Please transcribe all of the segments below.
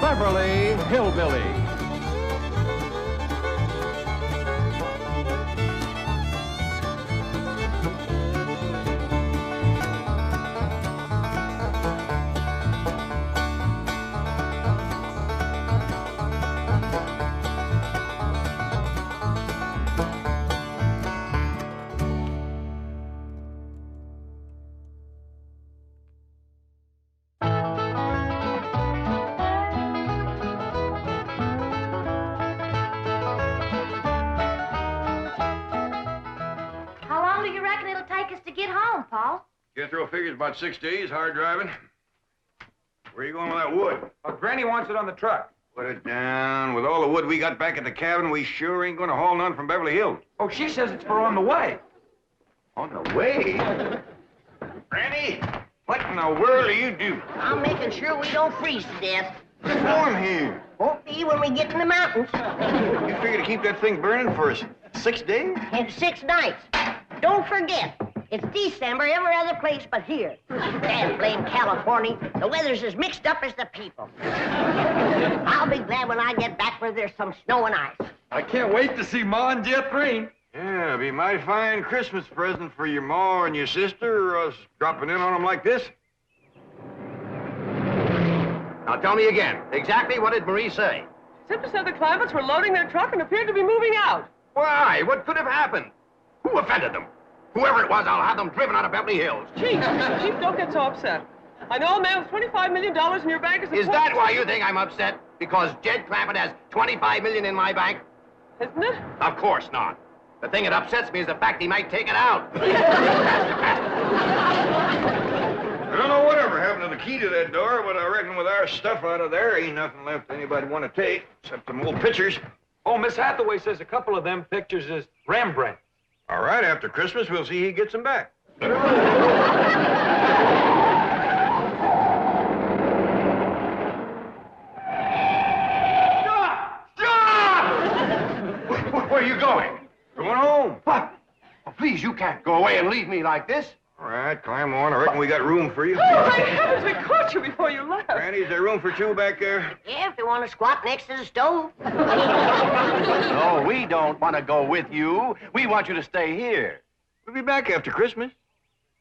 Beverly Hillbillies. Jethro figures about 6 days, hard driving. Where are you going with that wood? Granny wants it on the truck. Put it down. With all the wood we got back at the cabin, we sure ain't going to haul none from Beverly Hills. Oh, she says it's for on the way. On the way? Granny, what in the world do you do? I'm making sure we don't freeze to death. It's warm here. Won't be when we get in the mountains. You figure to keep that thing burning for us 6 days? And 6 nights. Don't forget, it's December every other place but here. Damn blame California. The weather's as mixed up as the people. I'll be glad when I get back where there's some snow and ice. I can't wait to see Ma and Jeff Green. Yeah, it'll be a mighty fine Christmas present for your ma and your sister, or us dropping in on them like this. Now tell me again, exactly what did Marie say? Simply said the Clampetts were loading their truck and appeared to be moving out. Why? What could have happened? Who offended them? Whoever it was, I'll have them driven out of Beverly Hills. Chief, don't get so upset. I know a man with $25 million in your bank is... Is that why you think I'm upset? Because Jed Clampett has $25 million in my bank? Isn't it? Of course not. The thing that upsets me is the fact he might take it out. I don't know whatever happened to the key to that door, but I reckon with our stuff out of there, ain't nothing left anybody want to take, except them old pictures. Oh, Miss Hathaway says a couple of them pictures is Rembrandt. All right, after Christmas, we'll see he gets them back. Where are you going? Going home. What? Oh, please, you can't go away and leave me like this. All right, climb on. I reckon we got room for you. Oh, my heavens, we caught you before you left. Granny, is there room for 2 back there? Yeah, if they want to squat next to the stove. No, we don't want to go with you. We want you to stay here. We'll be back after Christmas.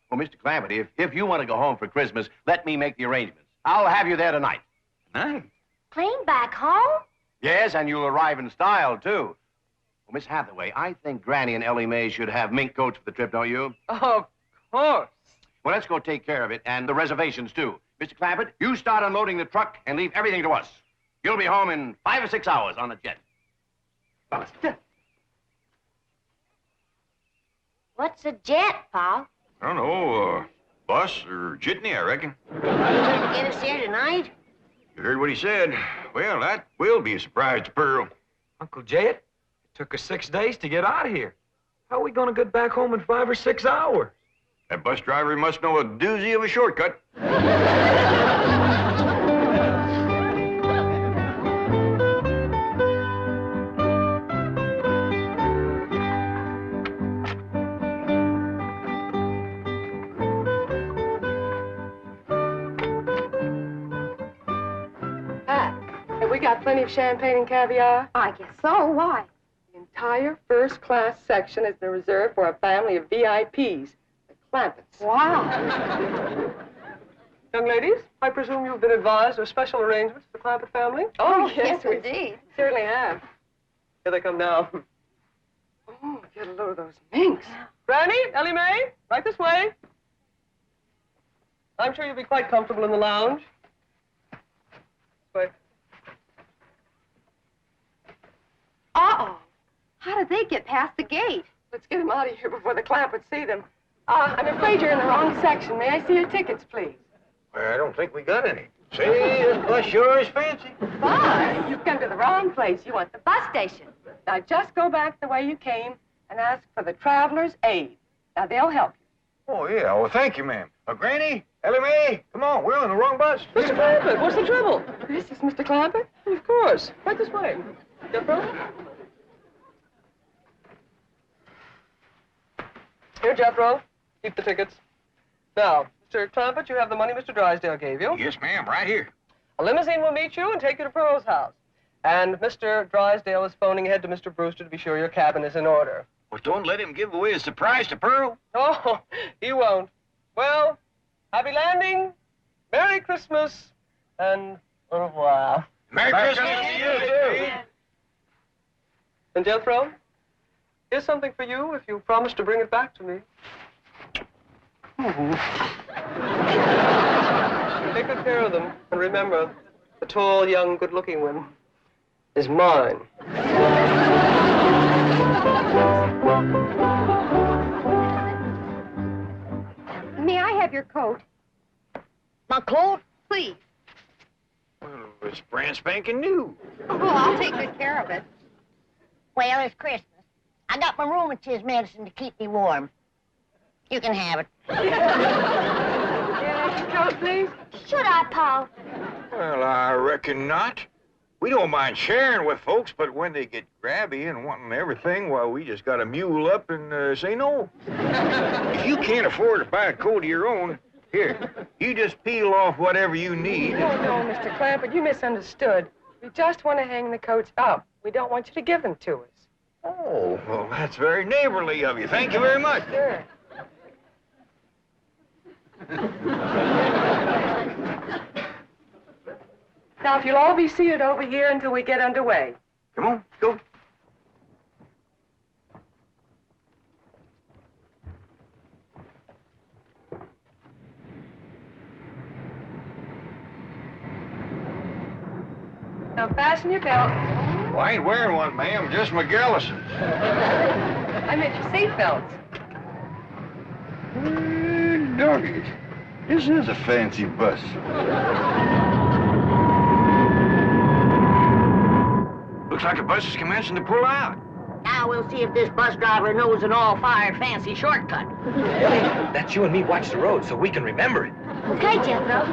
Well, Mr. Clampett, if you want to go home for Christmas, let me make the arrangements. I'll have you there tonight. Nice. Plane back home? Yes, and you'll arrive in style, too. Well, Miss Hathaway, I think Granny and Ellie May should have mink coats for the trip, don't you? Of course. Well, let's go take care of it, and the reservations, too. Mr. Clampett, you start unloading the truck and leave everything to us. You'll be home in 5 or 6 hours on the jet. What's a jet, Pa? I don't know, bus or jitney, I reckon. Get us here tonight? You heard what he said. Well, that will be a surprise to Pearl. Uncle Jed, it took us 6 days to get out of here. How are we going to get back home in 5 or 6 hours? That bus driver must know a doozy of a shortcut. Have we got plenty of champagne and caviar? I guess so. Why? The entire first-class section has been reserved for a family of VIPs, the Clampetts. Wow. Young ladies, I presume you've been advised of special arrangements for the Clampett family? Oh, yes, indeed. Certainly have. Here they come now. Oh, get a load of those minks. Granny, Ellie May, right this way. I'm sure you'll be quite comfortable in the lounge. Wait. Uh-oh. How did they get past the gate? Let's get them out of here before the Clampetts see them. I'm afraid you're in the wrong section. May I see your tickets, please? Well, I don't think we got any. See, this bus sure is fancy. Bus? You've come to the wrong place. You want the bus station. Now, just go back the way you came and ask for the Traveler's Aid. Now, they'll help you. Oh, yeah. Well, thank you, ma'am. Granny, Ellie May, come on. We're on the wrong bus. Mr. Clampett, what's the trouble? This is Mr. Clampett? Of course. Right this way. Jethro? Here, Jethro. Keep the tickets. Now, Mr. Clampett, you have the money Mr. Drysdale gave you. Yes, ma'am. Right here. A limousine will meet you and take you to Pearl's house. And Mr. Drysdale is phoning ahead to Mr. Brewster to be sure your cabin is in order. Well, don't let him give away a surprise to Pearl. Oh, he won't. Well, happy landing, Merry Christmas, and au revoir. Merry Christmas to you, too. And Jethro, here's something for you if you promise to bring it back to me. Take good care of them, and remember, the tall, young, good-looking one is mine. May I have your coat? My coat? Please. Well, it's brand spanking new. Oh, I'll take good care of it. Well, it's Christmas. I got my rheumatism medicine to keep me warm. You can have it. Coat, please. Should I, Paul? Well, I reckon not. We don't mind sharing with folks, but when they get grabby and wanting everything, well, we just got to mule up and say no. If you can't afford to buy a coat of your own, here, you just peel off whatever you need. No, Mr. Clampett, you misunderstood. We just want to hang the coats up. We don't want you to give them to us. Oh, well, that's very neighborly of you. Thank you very much. Sure. Now, if you'll all be seated over here until we get underway. Come on, go. Now, fasten your belt. Well, I ain't wearing one, ma'am, just my Gallisons. I meant your seat belts. Doggies, this is a fancy bus. Looks like the bus is commencing to pull out. Now we'll see if this bus driver knows an all-fired fancy shortcut. That's you and me watch the road so we can remember it. Okay, Jethro.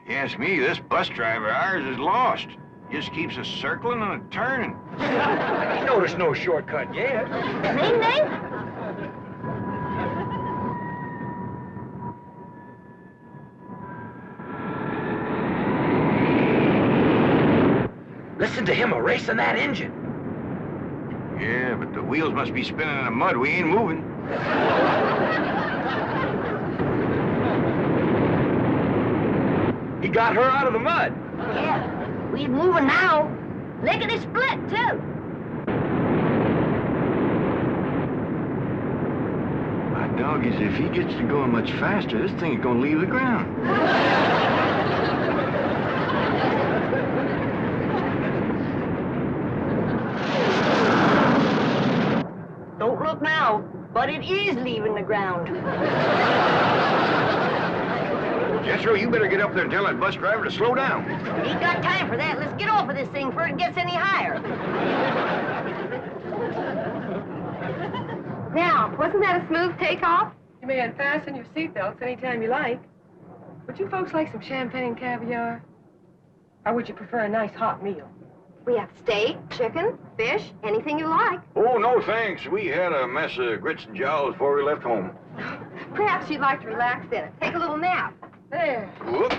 If you ask me, this bus driver of ours is lost. Just keeps us circling and turning. I ain't noticed no shortcut yet. Ding, ding. Listen to him erasing that engine. Yeah, but the wheels must be spinning in the mud. We ain't moving. He got her out of the mud. Yeah, we're moving now. Lickety split, too. My doggies, if he gets to going much faster, this thing is gonna leave the ground. Don't look now, but it is leaving the ground. Jethro, you better get up there and tell that bus driver to slow down. We ain't got time for that. Let's get off of this thing before it gets any higher. Now, wasn't that a smooth takeoff? You may unfasten your seat belts anytime you like. Would you folks like some champagne caviar? Or would you prefer a nice hot meal? We have steak, chicken, fish, anything you like. Oh, no thanks. We had a mess of grits and jowls before we left home. Perhaps you'd like to relax in it. Take a little nap. There. Whoop.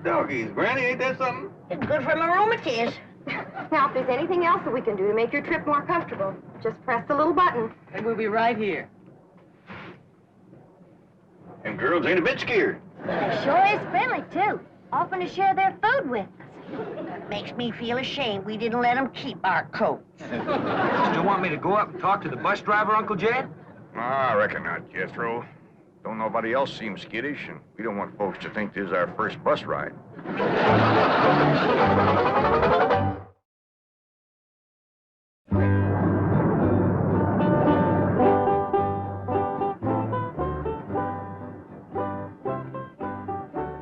Doggies, Granny, ain't that something? It's good for my rheumatiz. Now, if there's anything else that we can do to make your trip more comfortable, just press the little button. And we'll be right here. Them girls ain't a bit scared. They sure is friendly, too. Offering to share their food with us. Makes me feel ashamed we didn't let them keep our coats. Still want me to go up and talk to the bus driver, Uncle Jed? I reckon not, Jethro. Don't nobody else seem skittish, and we don't want folks to think this is our first bus ride.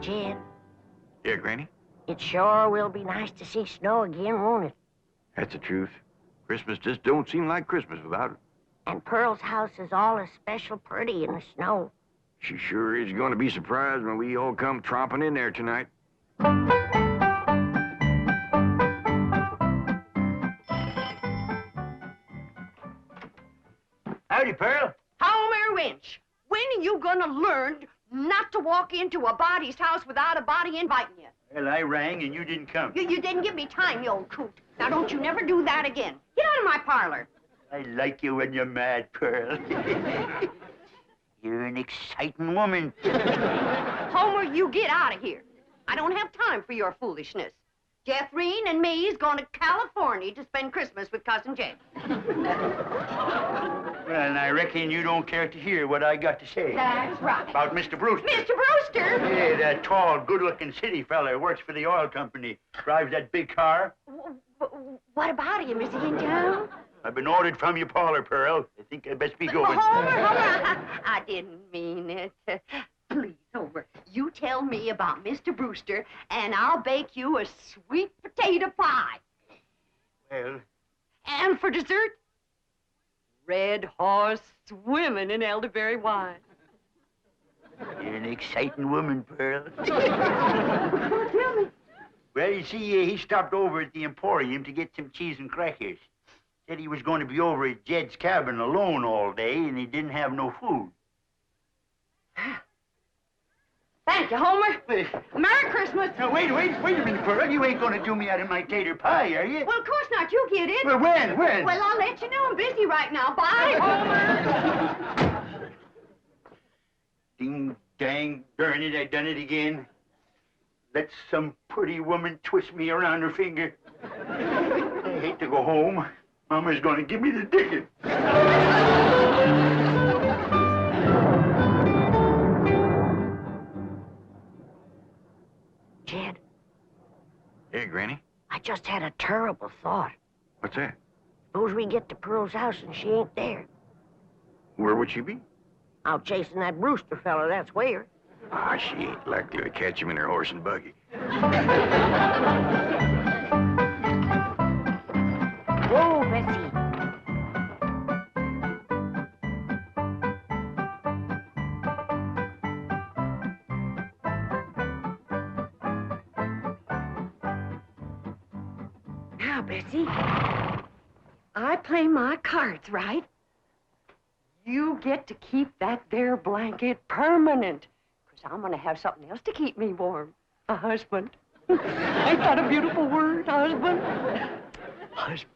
Jed, Yeah, Granny? it sure will be nice to see snow again, won't it? That's the truth. Christmas just don't seem like Christmas without it. And Pearl's house is all especial pretty in the snow. She sure is going to be surprised when we all come tromping in there tonight. Howdy, Pearl. Homer Winch, when are you gonna learn not to walk into a body's house without a body inviting you? Well, I rang and you didn't come. You didn't give me time, you old coot. Now don't you never do that again. Get out of my parlor. I like you when you're mad, Pearl. You're an exciting woman. Homer, you get out of here. I don't have time for your foolishness. Jethrine and me's going to California to spend Christmas with Cousin Jet. Well, and I reckon you don't care to hear what I got to say. That's right. About Mr. Brewster. Mr. Brewster! Hey, that tall, good-looking city fella works for the oil company. Drives that big car. What about him? Is he in town? I've been ordered from your parlor, Pearl. I think I'd best be going. Homer, I didn't mean it. Please, Homer, you tell me about Mr. Brewster, and I'll bake you a sweet potato pie. Well... And for dessert, red horse swimming in elderberry wine. You're an exciting woman, Pearl. Tell me. Well, you see, he stopped over at the Emporium to get some cheese and crackers. Said he was going to be over at Jed's cabin alone all day, and he didn't have no food. Thank you, Homer. Merry Christmas. Now, wait a minute, Pearl. You ain't going to do me out of my tater pie, are you? Well, of course not. You get it. Well, when? Well, I'll let you know. I'm busy right now. Bye, Homer. Ding, dang, darn it, I done it again. Let some pretty woman twist me around her finger. I hate to go home. Mama's going to give me the dickens. Jed, Hey, Granny. I just had a terrible thought. What's that? Suppose we get to Pearl's house and she ain't there. Where would she be? Out chasing that Brewster fella, that's where. Ah, she ain't likely to catch him in her horse and buggy. Whoa, Bessie. Now, Bessie, I play my cards right. You get to keep that there blanket permanent. Because I'm going to have something else to keep me warm. A husband. Ain't that a beautiful word, husband? Husband.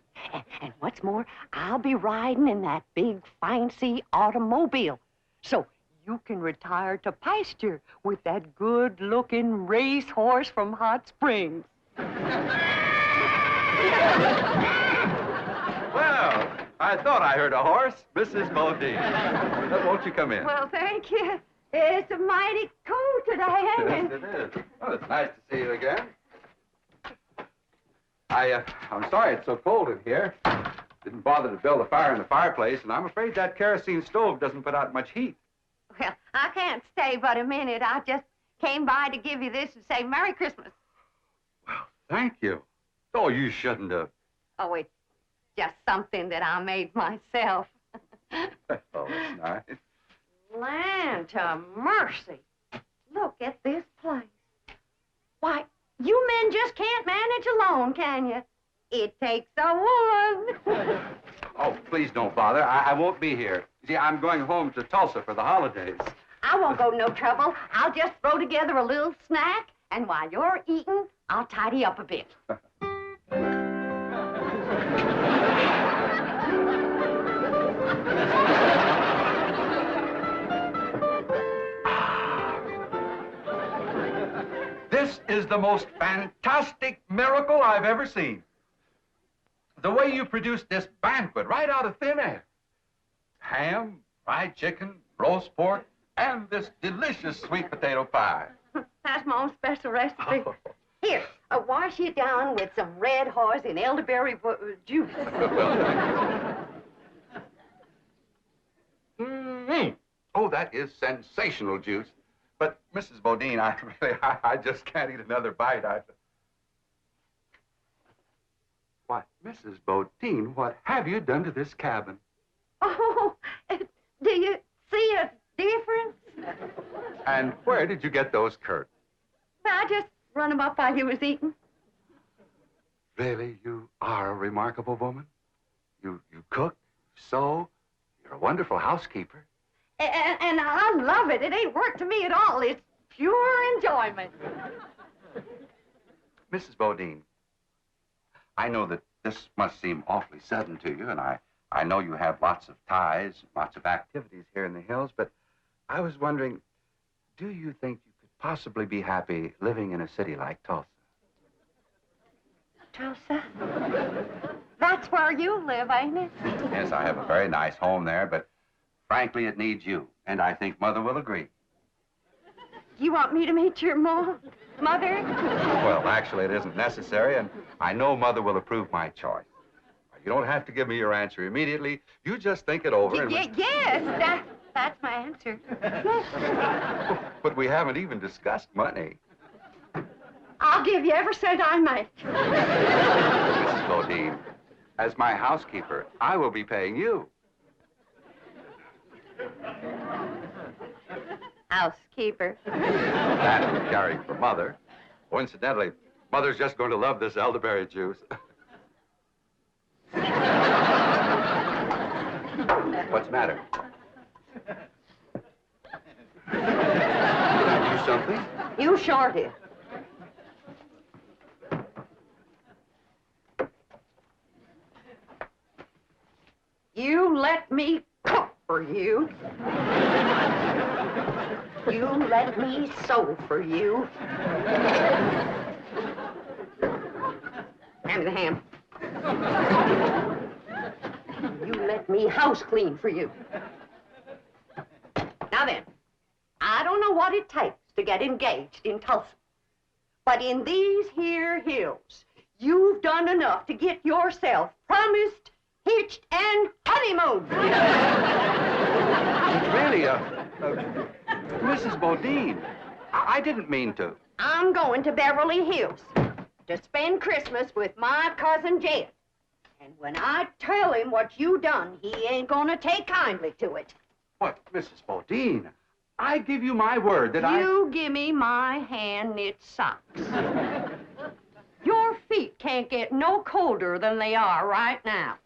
And what's more, I'll be riding in that big, fancy automobile. So you can retire to pasture with that good-looking racehorse from Hot Springs. Well, I thought I heard a horse. Mrs. Modine. Won't you come in? Well, thank you. It's a mighty cold today, ain't Yes, it? it is. Well, it's nice to see you again. I'm sorry it's so cold in here. Didn't bother to build a fire in the fireplace, and I'm afraid that kerosene stove doesn't put out much heat. Well, I can't stay but a minute. I just came by to give you this and say Merry Christmas. Well, thank you. Oh, you shouldn't have. Oh, it's just something that I made myself. Oh, that's nice. Land to mercy. Look at this place. Why, you men just can't manage alone, can you? It takes a woman. Oh, please don't bother. I won't be here. See, I'm going home to Tulsa for the holidays. I won't go no trouble. I'll just throw together a little snack, and while you're eating, I'll tidy up a bit. This is the most fantastic miracle I've ever seen. The way you produced this banquet right out of thin air. Ham, fried chicken, roast pork, and this delicious sweet potato pie. That's my own special recipe. Here, wash it down with some red horse and elderberry juice. Oh, that is sensational juice. But, Mrs. Bodine, I just can't eat another bite. Why, Mrs. Bodine, what have you done to this cabin? Oh, do you see a difference? And where did you get those curtains? I just run them up while he was eating. Really, you are a remarkable woman. You cook, sew, you're a wonderful housekeeper. And I love it. It ain't work to me at all. It's pure enjoyment. Mrs. Bodine, I know that this must seem awfully sudden to you, and I know you have lots of ties, lots of activities here in the hills, but I was wondering, do you think you could possibly be happy living in a city like Tulsa? Tulsa? That's where you live, ain't it? Yes, I have a very nice home there, but frankly, it needs you, and I think Mother will agree. You want me to meet your mother? Well, actually, it isn't necessary, and I know Mother will approve my choice. You don't have to give me your answer immediately. You just think it over. Yes, that's my answer. Yes. But we haven't even discussed money. I'll give you every cent I make. Mrs. Bodine, as my housekeeper, I will be paying you. Housekeeper. That would carry for Mother. Coincidentally, Mother's just going to love this elderberry juice. What's the matter? Did I do something? You sure did. You let me cook for you. You let me sew for you. Hand me the ham. You let me house clean for you. Now then, I don't know what it takes to get engaged in Tulsa, but in these here hills, you've done enough to get yourself promised, hitched, and honeymooned. Really, Mrs. Bodine, I didn't mean to. I'm going to Beverly Hills to spend Christmas with my cousin Jed. And when I tell him what you done, he ain't gonna take kindly to it. What, Mrs. Bodine? I give you my word that You give me my hand-knit socks. Your feet can't get no colder than they are right now.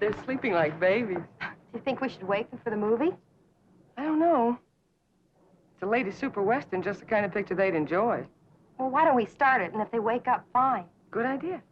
They're sleeping like babies. Do you think we should wake them for the movie? I don't know. It's a lady super western, just the kind of picture they'd enjoy. Well, why don't we start it, and if they wake up, fine. Good idea.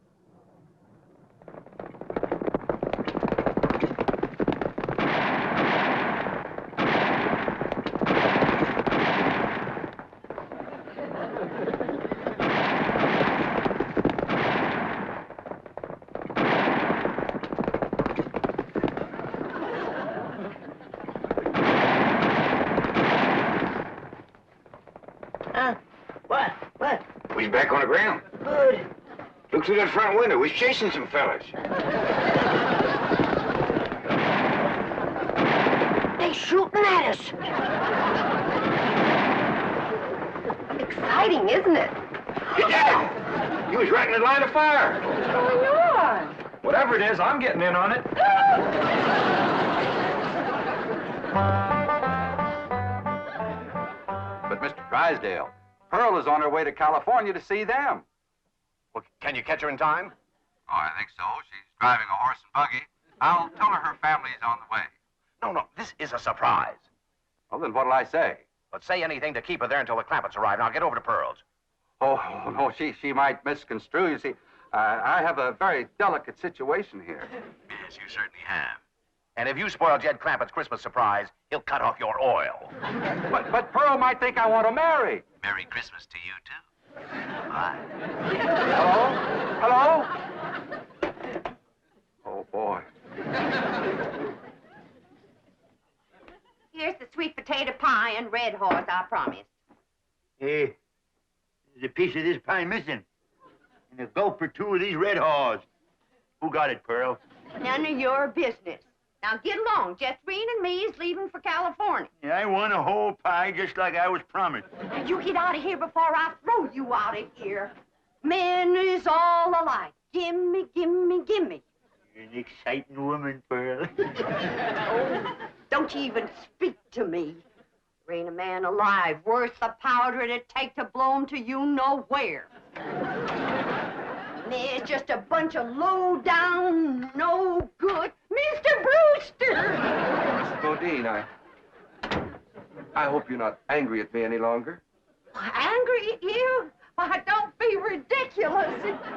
What? We's back on the ground. Good. Look through that front window. We's chasing some fellas. They shooting at us. Exciting, isn't it? You did it! You was right in the line of fire. What's going on? Whatever it is, I'm getting in on it. But Mr. Drysdale, Pearl is on her way to California to see them. Well, can you catch her in time? Oh, I think so. She's driving a horse and buggy. I'll tell her family's on the way. No, this is a surprise. Well, then what'll I say? But say anything to keep her there until the Clappets arrive, and I'll get over to Pearl's. Oh, no, she might misconstrue. You see, I have a very delicate situation here. Yes, you certainly have. And if you spoil Jed Clampet's Christmas surprise, he'll cut off your oil. But Pearl might think I want to marry. Merry Christmas to you, too. Bye. Hello? Oh, boy. Here's the sweet potato pie and red horse I promised. Hey, there's a piece of this pie missing. And a gulp or two of these red haws. Who got it, Pearl? None of your business. Now get along. Jethro and me is leaving for California. Yeah, I want a whole pie just like I was promised. Now you get out of here before I throw you out of here. Men is all alike. Gimme, gimme, gimme. You're an exciting woman, Pearl. Oh, don't you even speak to me. There ain't a man alive worth the powder it'd take to blow him to you know where. There's just a bunch of low-down, no good. Mr. Brewster! Mrs. Bodine, I hope you're not angry at me any longer. Angry at you? Why, don't be ridiculous.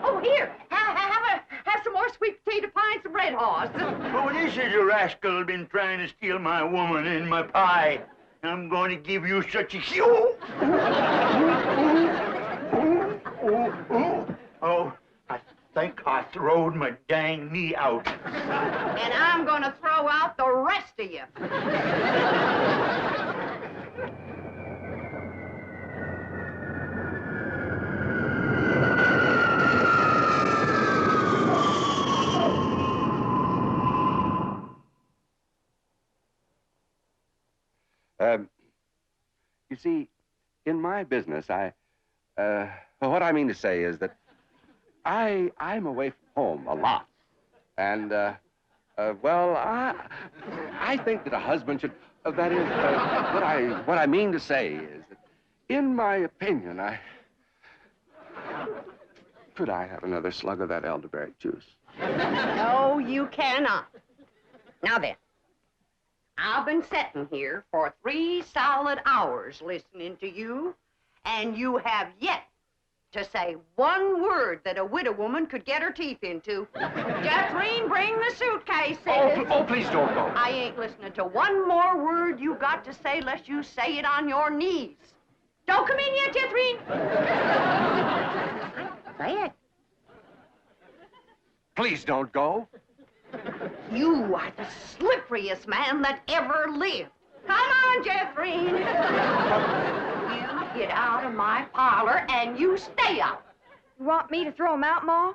Oh, here, have some more sweet potato pie and some Red Horse. Oh, this is a rascal been trying to steal my woman and my pie. I'm going to give you such a... Oh, I think I throwed my dang knee out. And I'm going to throw out the rest of you. You see, in my business, what I mean to say is that I'm away from home a lot. And, well, I think that a husband should, that is, what I mean to say is that, in my opinion, could I have another slug of that elderberry juice? No, you cannot. Now then, I've been sitting here for 3 solid hours listening to you, and you have yet to say one word that a widow woman could get her teeth into. Jethro, bring the suitcases. Oh, please don't go. I ain't listening to one more word you got to say lest you say it on your knees. Don't come in yet, Jethro. Say it. Please don't go. You are the slipperiest man that ever lived. Come on, Jethro. You get out of my parlor and you stay out. You want me to throw him out, Ma?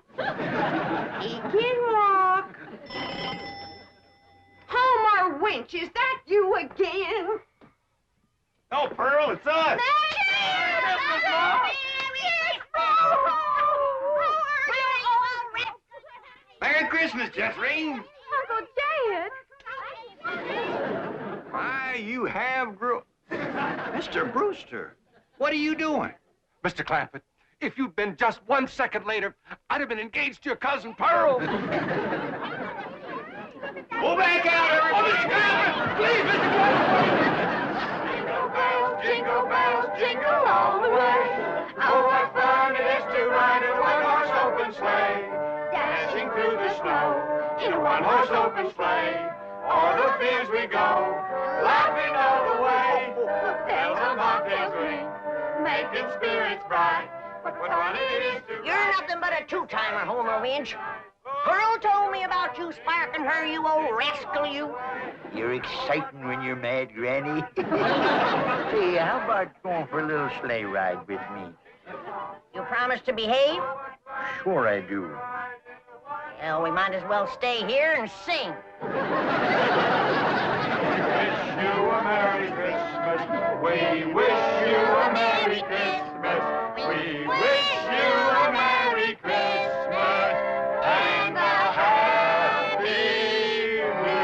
He can walk. Homer Winch, is that you again? No, Pearl, it's us. Merry Christmas, Jethro. Uncle Dad. Why, you have grew... Mr. Brewster, what are you doing? Mr. Clampett, if you'd been just 1 second later, I'd have been engaged to your cousin Pearl. Go back out, everybody! Please, Mr. Clampett! Jingle bells, jingle all the way. Oh, what fun it is to ride in a one-horse open sleigh. Dashing through the snow in a one-horse open sleigh. O'er the fields we go, laughing all the way. Bells on bobtails ring, making spirits bright. What fun it is to You're nothing but a two-timer, Homer Winch. Pearl told me about you sparking her, you old rascal, you. You're exciting when you're mad, Granny. Hey, how about going for a little sleigh ride with me? You promise to behave? Sure I do. Well, we might as well stay here and sing. wish you a Merry Christmas. We wish you a Merry Christmas. We wish you a Merry Christmas and a Happy New Year.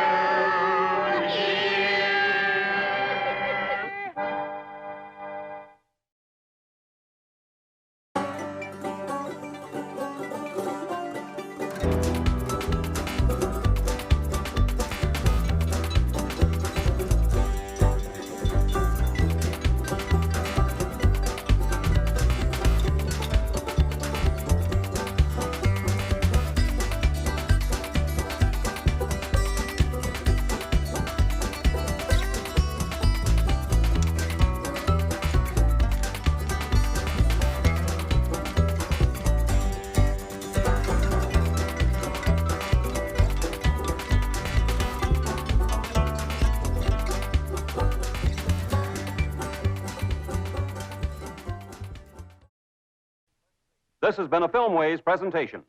This has been a Filmways presentation.